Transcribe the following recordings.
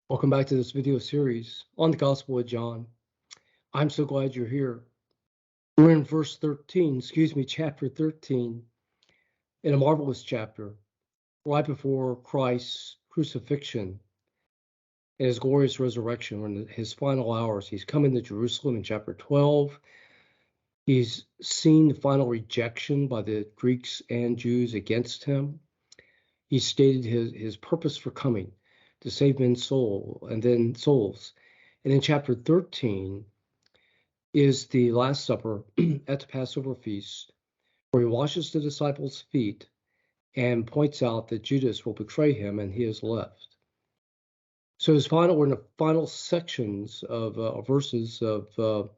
Welcome back to this video series on the Gospel of John. I'm so glad you're here. We're in chapter 13, in a marvelous chapter, right before Christ's crucifixion and his glorious resurrection. We're in his final hours. He's come into Jerusalem in chapter 12. He's seen the final rejection by the Greeks and Jews against him. He stated his purpose for coming, to save men's souls. And in chapter 13, is the Last Supper at the Passover feast, where he washes the disciples' feet and points out that Judas will betray him and he is left. So we're in the final sections of verses of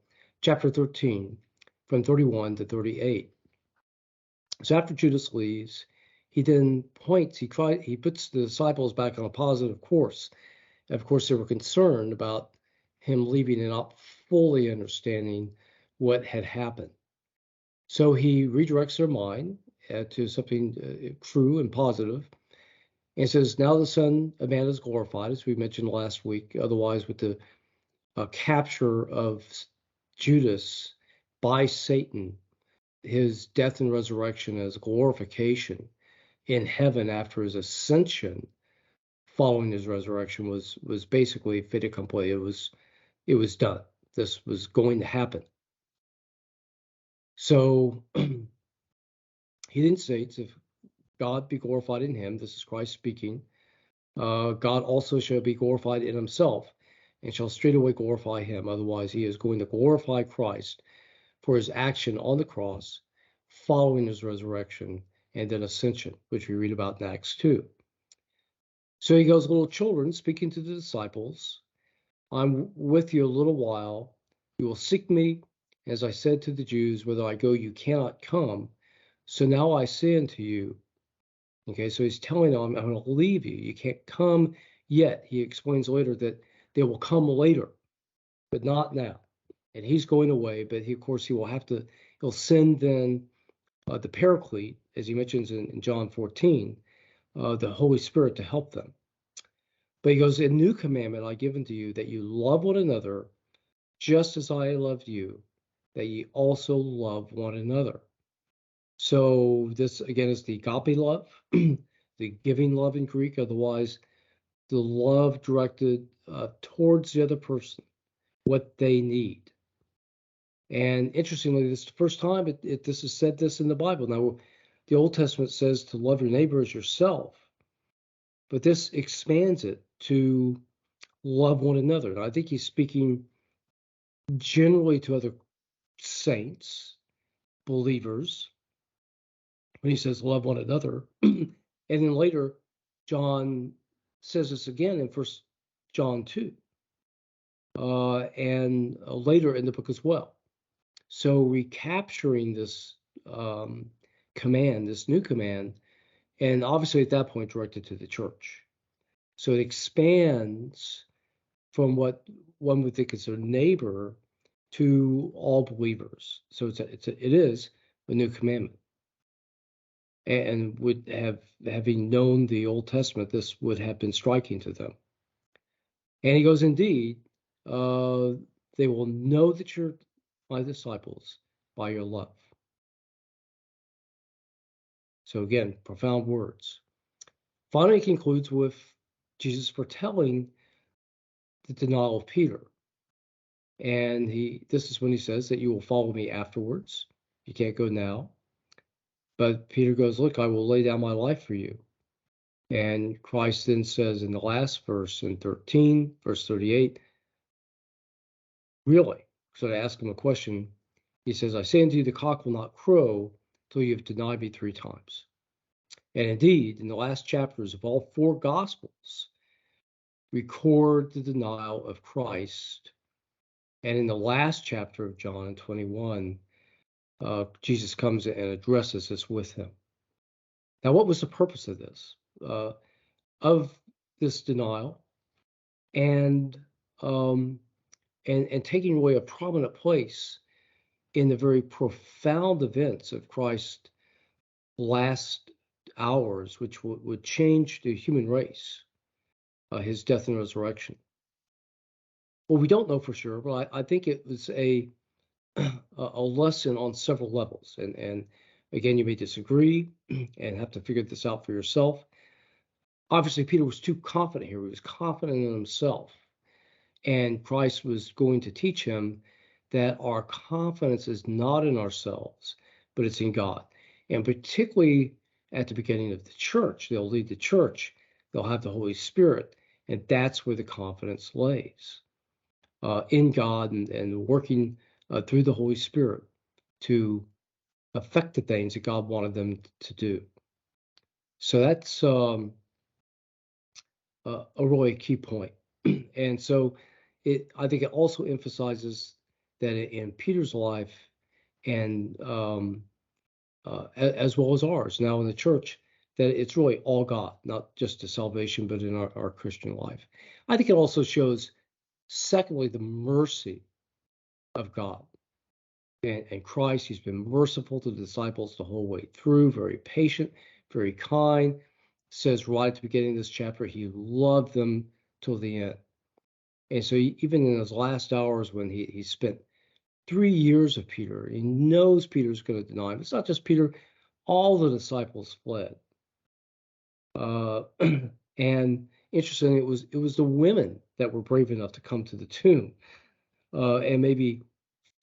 chapter 13, from 31 to 38. So after Judas leaves, he then he puts the disciples back on a positive course. And of course, they were concerned about him leaving and not fully understanding what had happened. So he redirects their mind to something true and positive, and says, now the Son of Man is glorified, as we mentioned last week. Otherwise, with the capture of Judas by Satan, his death and resurrection as glorification in heaven after his ascension following his resurrection was basically fait accompli. It was done. This was going to happen. So he then states, if God be glorified in him, this is Christ speaking, God also shall be glorified in himself, and shall straightway glorify him. Otherwise, he is going to glorify Christ for his action on the cross, following his resurrection, and then ascension, which we read about in Acts 2. So he goes, little children, speaking to the disciples, I'm with you a little while. You will seek me. As I said to the Jews, whither I go, you cannot come. So now I say unto you. Okay, so he's telling them, I'm going to leave you. You can't come yet. He explains later that they will come later, but not now. And he's going away, but of course, he'll send then the Paraclete, as he mentions in John 14, the Holy Spirit to help them. But he goes, a new commandment I give unto you, that you love one another, just as I loved you, that ye also love one another. So this, again, is the agape love, the giving love in Greek, otherwise the love directed towards the other person, what they need. And interestingly, this is the first time this is said this in the Bible. Now, the Old Testament says to love your neighbor as yourself, but this expands it to love one another. And I think he's speaking generally to other saints, believers, when he says love one another. And then later, John says this again in First John 2, and later in the book as well. So recapturing this command, this new command, and obviously at that point directed to the church. So it expands from what one would think is a neighbor to all believers. So it is a new commandment. And having known the Old Testament, this would have been striking to them. And he goes, indeed, they will know that you're my disciples by your love. So again, profound words. Finally, he concludes with Jesus foretelling the denial of Peter. And this is when he says that you will follow me afterwards. You can't go now. But Peter goes, look, I will lay down my life for you. And Christ then says in the last verse, in 13, verse 38, really? So to ask him a question, he says, I say unto you, the cock will not crow till you have denied me 3 times. And indeed, in the last chapters of all 4 Gospels, record the denial of Christ. And in the last chapter of John 21, Jesus comes and addresses this with him. Now, what was the purpose of this? Of this denial and taking away a prominent place in the very profound events of Christ's last hours, which would change the human race. his death and resurrection. Well, we don't know for sure, but I think it was a lesson on several levels. And again, you may disagree and have to figure this out for yourself. Obviously, Peter was too confident here. He was confident in himself. And Christ was going to teach him that our confidence is not in ourselves, but it's in God. And particularly at the beginning of the church, they'll lead the church, they'll have the Holy Spirit, and that's where the confidence lays in God and working through the Holy Spirit to affect the things that God wanted them to do. So that's a really key point. And so I think it also emphasizes that in Peter's life and as well as ours now in the church, that it's really all God, not just the salvation, but in our Christian life. I think it also shows, secondly, the mercy of God. And Christ, he's been merciful to the disciples the whole way through, very patient, very kind. It says right at the beginning of this chapter, he loved them till the end. And so even in his last hours when he spent 3 years of Peter, he knows Peter's going to deny him. It's not just Peter, all the disciples fled. And interestingly, it was the women that were brave enough to come to the tomb and maybe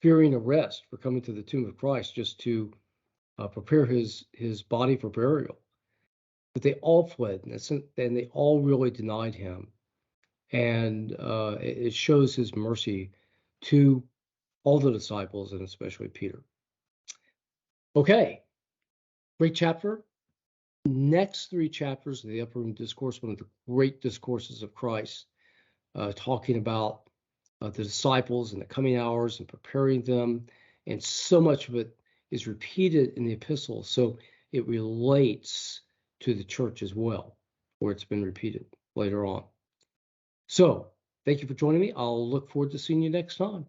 fearing arrest for coming to the tomb of Christ just to prepare his body for burial. But they all fled, and they all really denied him. And it shows his mercy to all the disciples and especially Peter. Okay, great chapter. Next 3 chapters of the Upper Room Discourse, one of the great discourses of Christ, talking about the disciples and the coming hours and preparing them. And so much of it is repeated in the epistle. So it relates to the church as well, where it's been repeated later on. So thank you for joining me. I'll look forward to seeing you next time.